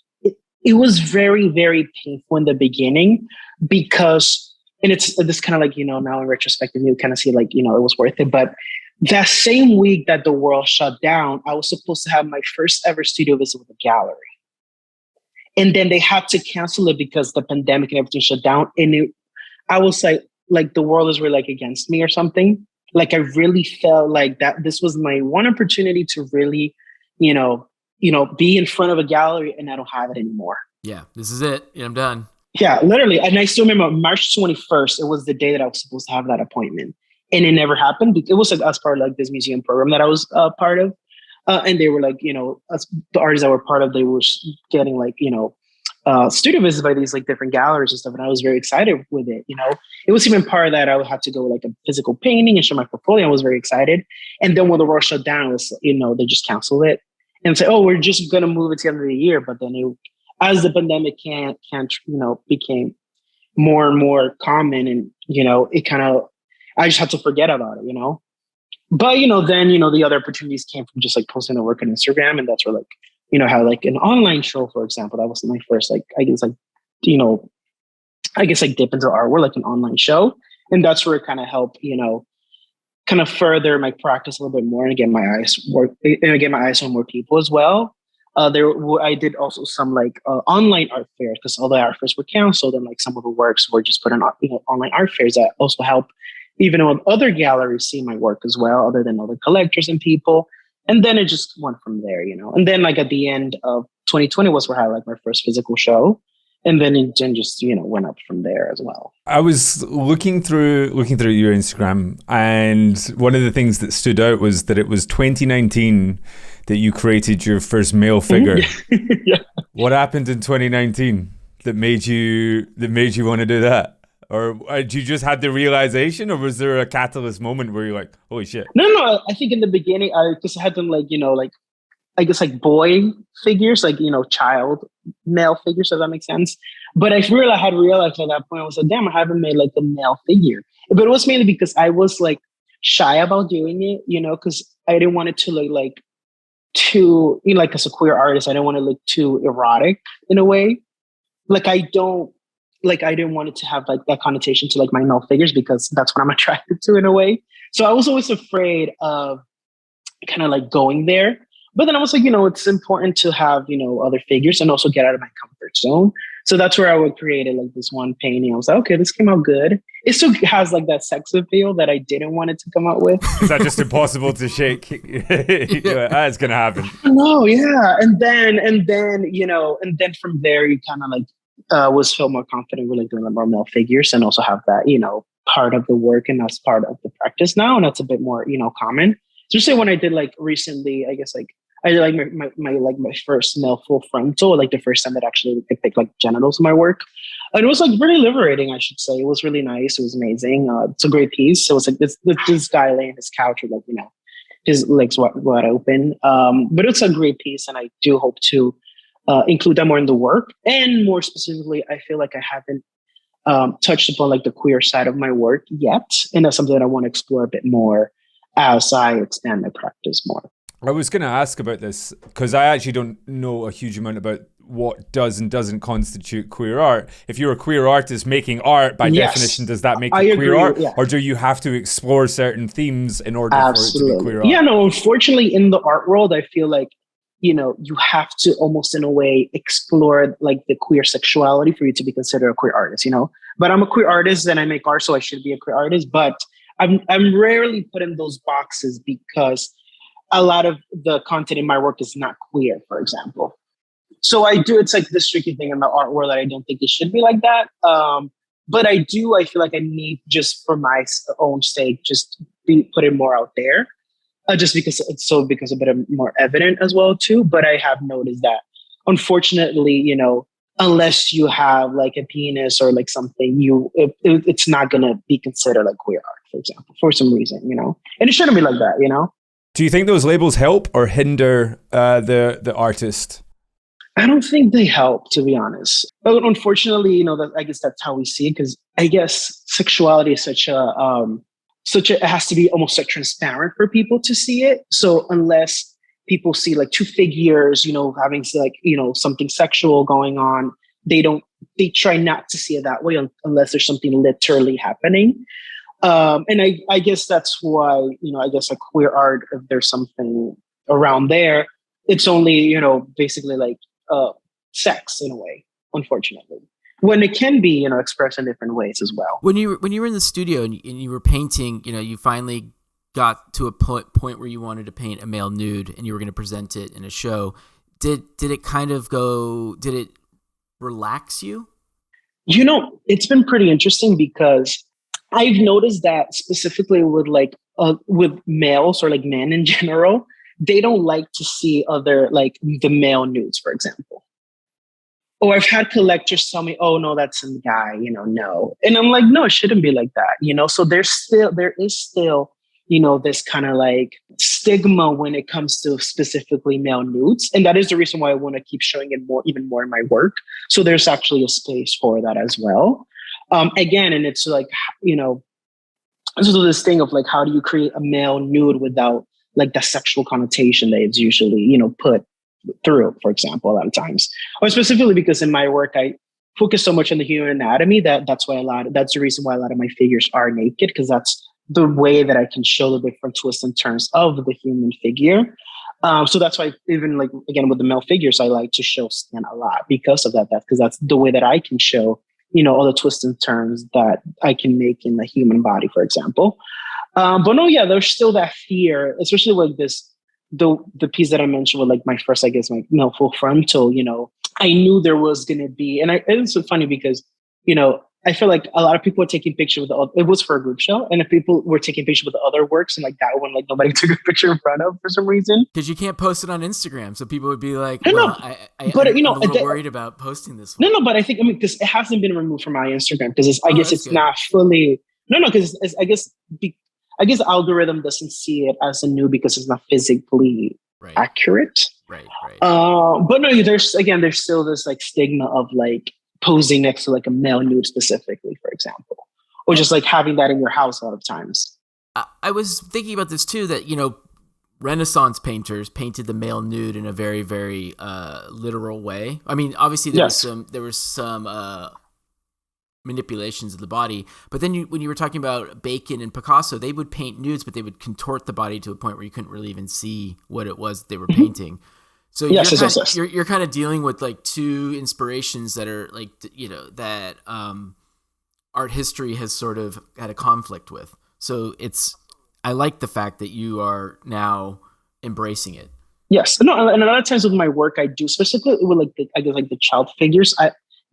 very, very painful in the beginning because, and it's this kind of like, now in retrospective, you kind of see like, it was worth it. But that same week that the world shut down, I was supposed to have my first ever studio visit with a gallery. And then they had to cancel it because the pandemic and everything shut down. And I was like the world is really like against me or something. Like I really felt like that this was my one opportunity to really, be in front of a gallery, and I don't have it anymore. Yeah, this is it. I'm done. Yeah, literally. And I still remember March 21st, it was the day that I was supposed to have that appointment. And it never happened. It was like as part of like this museum program that I was part of. And they were like, as the artists that were part of, they were getting like, studio visits by these like different galleries and stuff. And I was very excited with it. It was even part of that. I would have to go like a physical painting and show my portfolio. I was very excited. And then when the world shut down, it was, they just canceled it and say, oh, we're just going to move it to the end of the year. But then as the pandemic became more and more common, and, it kind of, I just had to forget about it, But, then, the other opportunities came from just like posting the work on Instagram. And that's where like, how like an online show, for example, that was my first, like, I guess dip into artwork, like an online show. And that's where it kind of helped, kind of further my practice a little bit more and get my eyes on more people as well. I did also some like online art fairs because all the art fairs were canceled, and like some of the works were just put on online art fairs that also help even when other galleries see my work as well, other than other collectors and people. And then it just went from there, And then like at the end of 2020 was where I had like my first physical show. And then it just, went up from there as well. I was looking through your Instagram, and one of the things that stood out was that it was 2019 that you created your first male figure. Yeah. What happened in 2019 that made you want to do that? Or did you just had the realization, or was there a catalyst moment where you're like, holy shit? No. I think in the beginning, I just had them like, I guess like boy figures, like, child male figures, if that makes sense. But I had realized at that point, I was like, damn, I haven't made like the male figure. But it was mainly because I was like shy about doing it, because I didn't want it to look like too, like as a queer artist, I didn't want to look too erotic in a way. Like I didn't want it to have like that connotation to like my male figures, because that's what I'm attracted to in a way. So I was always afraid of kind of like going there. But then I was like, it's important to have, other figures and also get out of my comfort zone. So that's where I would create like this one painting. I was like, okay, this came out good. It still has like that sex appeal that I didn't want it to come out with. Is that just impossible to shake? It's going to happen. No, yeah. And then from there, you kind of like, was feel more confident with like doing more male figures, and also have that, part of the work, and that's part of the practice now. And that's a bit more, common. Especially when I did like recently, I guess like I did like my first male full frontal, like the first time that actually picked like genitals in my work. And it was like really liberating, I should say. It was really nice. It was amazing. It's a great piece. So it's like this guy laying on his couch with like, his legs wide open. But it's a great piece, and I do hope to include that more in the work. And more specifically, I feel like I haven't touched upon like the queer side of my work yet. And that's something that I want to explore a bit more as I expand my practice more. I was going to ask about this because I actually don't know a huge amount about what does and doesn't constitute queer art. If you're a queer artist making art, by definition, does that make it queer art? Yeah. Or do you have to explore certain themes in order for it to be queer art? Yeah, no, unfortunately, in the art world, I feel like, you know, you have to almost in a way explore like the queer sexuality for you to be considered a queer artist, you know? But I'm a queer artist and I make art, so I should be a queer artist. But I'm rarely put in those boxes because a lot of the content in my work is not queer, for example. So it's like this tricky thing in the art world that I don't think it should be like that. But I feel like I need, just for my own sake, just put it more out there. Just because it's a bit of more evident as well too. But I have noticed that, unfortunately, you know, unless you have like a penis or like something, it's not going to be considered like queer art, for example, for some reason, you know, and it shouldn't be like that, you know. Do you think those labels help or hinder the artist? I don't think they help, to be honest. But unfortunately, you know, I guess that's how we see it, because I guess sexuality is it has to be almost like transparent for people to see it. So unless people see like two figures, you know, having like, you know, something sexual going on, they try not to see it that way unless there's something literally happening. And I guess that's why, you know, I guess like queer art, if there's something around there, it's only, you know, basically like sex in a way, unfortunately. When it can be, you know, expressed in different ways as well. When you were in the studio and you were painting, you know, you finally got to a point where you wanted to paint a male nude and you were going to present it in a show. Did it relax you? You know, it's been pretty interesting because I've noticed that specifically with with males or like men in general, they don't like to see other, like the male nudes, for example. Or I've had collectors tell me, oh no, that's some guy, you know, no. And I'm like, no, it shouldn't be like that, you know? So there is still, you know, this kind of like stigma when it comes to specifically male nudes. And that is the reason why I want to keep showing it even more in my work. So there's actually a space for that as well. Again, and it's like, you know, so this thing of like, how do you create a male nude without like the sexual connotation that it's usually, you know, put through, for example, a lot of times, or specifically because in my work, I focus so much on the human anatomy that's the reason why a lot of my figures are naked, because that's the way that I can show the different twists and turns of the human figure. So that's why even like, again, with the male figures, I like to show skin a lot because of that, because that's the way that I can show, you know, all the twists and turns that I can make in the human body, for example. But no, yeah, there's still that fear, especially like the piece that I mentioned with like my first, I guess, my full frontal, you know, I knew there was going to be, and it's so funny because, you know, I feel like a lot of people were taking pictures with it was for a group show. And if people were taking pictures with the other works and like that one, like nobody took a picture in front of for some reason. Because you can't post it on Instagram. So people would be like, I'm a little worried about posting this one. No, but I think, because it hasn't been removed from my Instagram because I guess it's good. Not fully, because I guess the algorithm doesn't see it as a nude because it's not physically accurate. Right. But no, there's still this like stigma of like posing next to like a male nude specifically, for example, or just like having that in your house a lot of times. I was thinking about this too, that, you know, Renaissance painters painted the male nude in a very, very literal way. I mean, obviously there was some manipulations of the body, but then when you were talking about Bacon and Picasso, they would paint nudes, but they would contort the body to a point where you couldn't really even see what it was they were painting. So you're kind of dealing with like two inspirations that are like, you know, that art history has sort of had a conflict with. So I like the fact that you are now embracing it. Yes, no, and a lot of times with my work, I do specifically with like the child figures.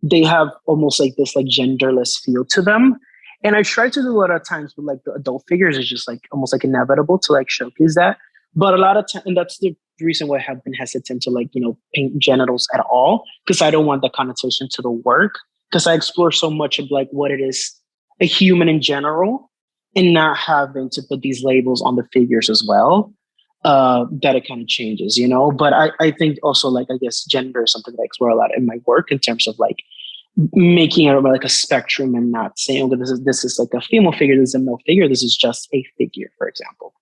They have almost like this like genderless feel to them. And I try to do a lot of times with like the adult figures, it's just like almost like inevitable to like showcase that. But a lot of time, and that's the reason why I have been hesitant to like, you know, paint genitals at all, because I don't want the connotation to the work, because I explore so much of like what it is a human in general and not having to put these labels on the figures as well. that it kind of changes, you know. But I think also like, I guess gender is something that I explore a lot in my work in terms of like making it like a spectrum and not saying, okay, this is like a female figure, this is a male figure, this is just a figure, for example.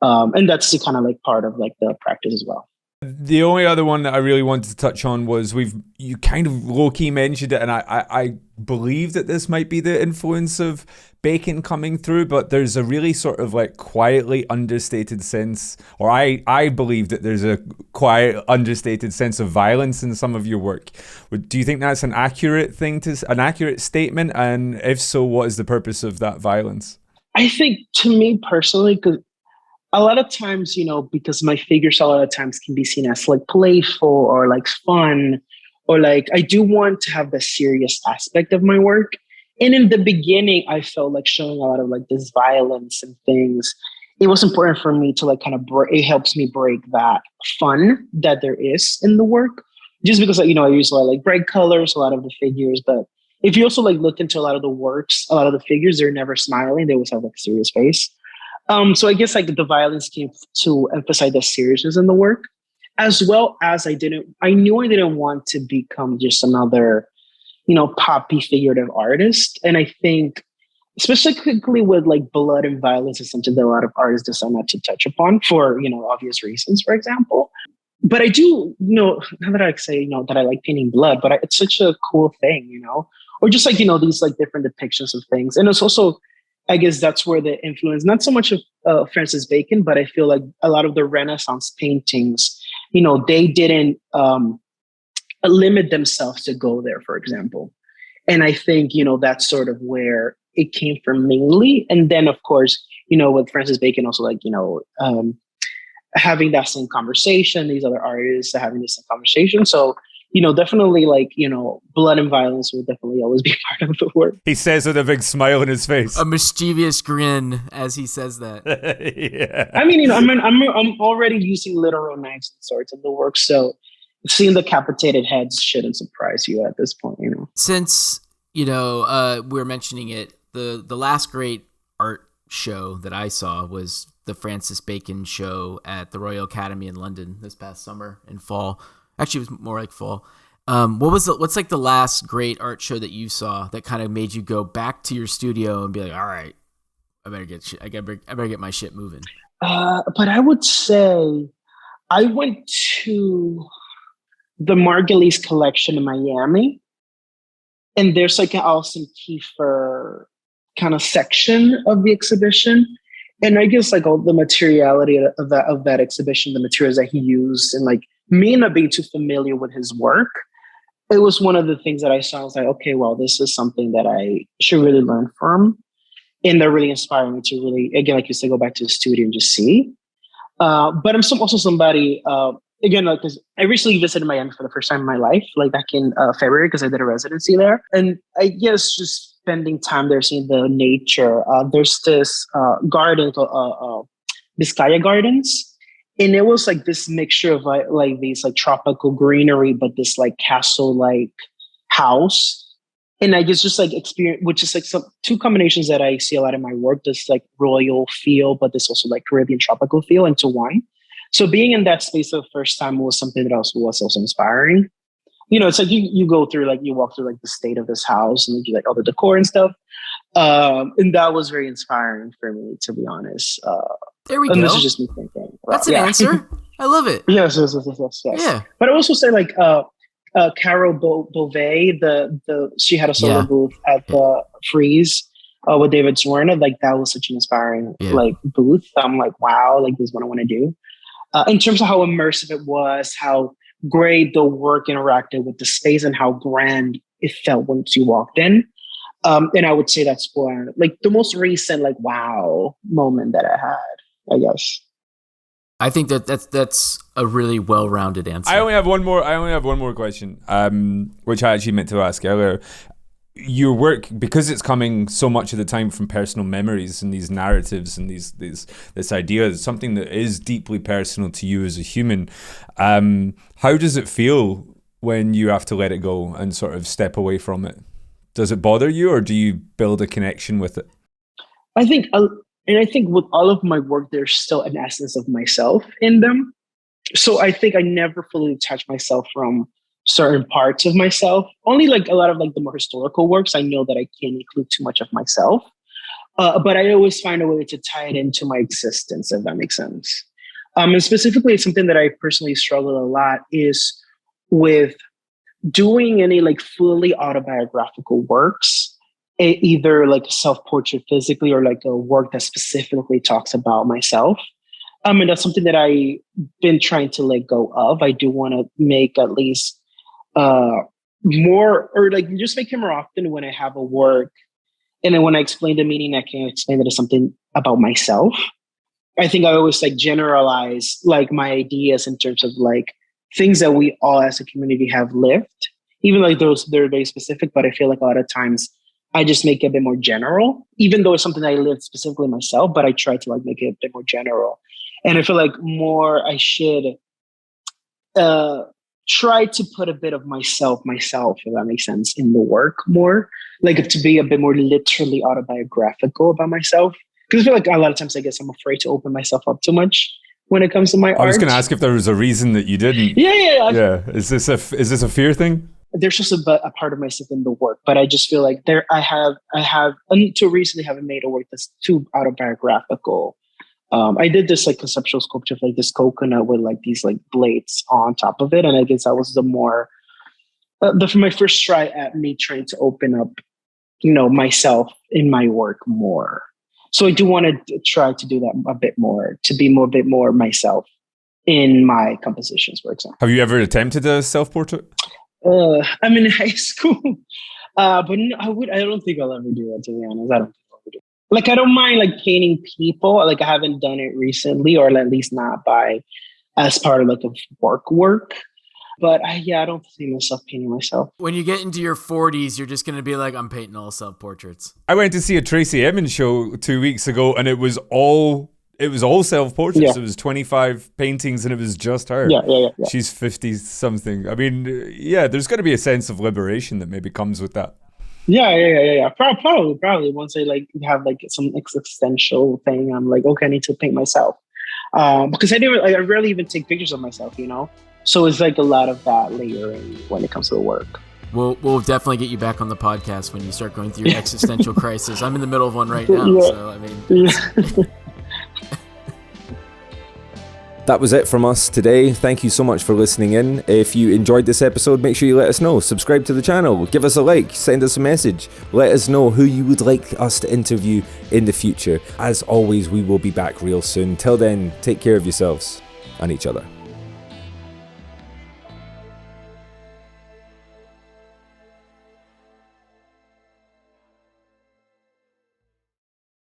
And that's the kind of like part of like the practice as well. The only other one that I really wanted to touch on was you kind of low-key mentioned it, and I believe that this might be the influence of Bacon coming through, but there's a really sort of like quietly understated sense, or I believe that there's a quiet understated sense of violence in some of your work. Do you think that's an accurate statement? And if so, what is the purpose of that violence? I think, to me personally, because a lot of times, you know, because my figures a lot of times can be seen as like playful or like fun, or like I do want to have the serious aspect of my work. And in the beginning, I felt like showing a lot of like this violence and things. It was important for me to like kind of it helps me break that fun that there is in the work. Just because, you know, I use a lot of like bright colors, a lot of the figures. But if you also like look into a lot of the works, a lot of the figures, they're never smiling. They always have like a serious face. So I guess like the violence came to emphasize the seriousness in the work, as well as I knew I didn't want to become just another, you know, poppy figurative artist. And I think specifically with like blood and violence is something that a lot of artists decide not to touch upon for, you know, obvious reasons, for example. But I do, you know, now that I say, you know, that I like painting blood, but it's such a cool thing, you know, or just like, you know, these like different depictions of things. And it's also, I guess that's where the influence, not so much of Francis Bacon, but I feel like a lot of the Renaissance paintings, you know, they didn't limit themselves to go there, for example. And I think, you know, that's sort of where it came from mainly. And then, of course, you know, with Francis Bacon also like, you know, having that same conversation, these other artists are having the same conversation. So, you know, definitely like, you know, blood and violence will definitely always be part of the work. He says with a big smile on his face. A mischievous grin as he says that. Yeah. I mean, you know, I'm already using literal knives and swords in the work. So seeing the decapitated heads shouldn't surprise you at this point, you know. Since, you know, we're mentioning it, the last great art show that I saw was the Francis Bacon show at the Royal Academy in London this past summer and fall. Actually, it was more like fall. What's like the last great art show that you saw that kind of made you go back to your studio and be like, all right, I better get my shit moving? But I would say I went to the Margulies collection in Miami, and there's like an Alison Kiefer kind of section of the exhibition. And I guess like all the materiality of that exhibition, the materials that he used, and like me not being too familiar with his work, it was one of the things that I saw. I was like, okay, well, this is something that I should really learn from. And that really inspired me to really, again, like you said, go back to the studio and just see. But I'm also somebody, again, like, because I recently visited Miami for the first time in my life, like back in February, because I did a residency there. And I guess just spending time there, seeing the nature. There's this garden called Vizcaya Gardens. And it was like this mixture of like these like tropical greenery, but this like castle-like house. And I guess just like experience, which is like two combinations that I see a lot in my work, this like royal feel, but this also like Caribbean tropical feel into one. So being in that space for the first time was something that was also inspiring. You know, it's like you go through, like you walk through like the state of this house and you like all the decor and stuff. And that was very inspiring for me, to be honest. There we and go. This is just me thinking. That's an answer. I love it. Yes. Yeah. But I also say like Carol Beauvais, she had a solo booth at the Freeze with David Zwerna. Like that was such an inspiring like booth. I'm like, wow, like this is what I want to do. In terms of how immersive it was, how great the work interacted with the space, and how grand it felt once you walked in. And I would say that's one, like the most recent like wow moment that I had, I guess. I think that's a really well-rounded answer. I only have one more question, which I actually meant to ask earlier. Your work, because it's coming so much of the time from personal memories and these narratives and this idea, it's something that is deeply personal to you as a human. How does it feel when you have to let it go and sort of step away from it? Does it bother you, or do you build a connection with it? I think And I think with all of my work, there's still an essence of myself in them. So I think I never fully detach myself from certain parts of myself. Only like a lot of like the more historical works, I know that I can't include too much of myself. But I always find a way to tie it into my existence, if that makes sense. And specifically, something that I personally struggle a lot is with doing any like fully autobiographical works, either like a self-portrait physically or like a work that specifically talks about myself. And that's something that I've been trying to let go of. I do want to make at least more, or like just make it more often when I have a work. And then when I explain the meaning, I can explain it as something about myself. I think I always like generalize like my ideas in terms of like things that we all as a community have lived, even like those, they're very specific, but I feel like a lot of times I just make it a bit more general, even though it's something that I lived specifically myself, but I try to like make it a bit more general. And I feel like more I should try to put a bit of myself, if that makes sense, in the work more, like to be a bit more literally autobiographical about myself. Because I feel like a lot of times I guess I'm afraid to open myself up too much when it comes to my art. I was going to ask if there was a reason that you didn't. Yeah. Is this a fear thing? There's just a part of myself in the work, but I just feel like I have until recently haven't made a work that's too autobiographical. I did this like conceptual sculpture of like this coconut with like these like blades on top of it, and I guess that was the more for my first try at me trying to open up, myself in my work more. So I do want to try to do that a bit more, to be a bit more myself in my compositions, for example. Have you ever attempted a self-portrait? I'm in high school, but no, I don't think I'll ever do that, to be honest. I don't think I'll ever do it. Like, I don't mind like painting people. Like, I haven't done it recently, or at least not as part of like a work. But I don't see myself painting myself. When you get into your 40s, you're just going to be like, I'm painting all self-portraits. I went to see a Tracy Emin show 2 weeks ago, and it was all self-portraits. Yeah. It was 25 paintings, and it was just her. Yeah. She's 50-something. I mean, there's got to be a sense of liberation that maybe comes with that. Yeah. Probably. Once I like have like some existential thing, I'm like, okay, I need to paint myself. Because I rarely even take pictures of myself, So it's like a lot of that layering when it comes to the work. We'll definitely get you back on the podcast when you start going through your existential crisis. I'm in the middle of one right now, so I mean. That was it from us today. Thank you so much for listening in. If you enjoyed this episode, make sure you let us know. Subscribe to the channel, give us a like, send us a message. Let us know who you would like us to interview in the future. As always, we will be back real soon. Till then, take care of yourselves and each other.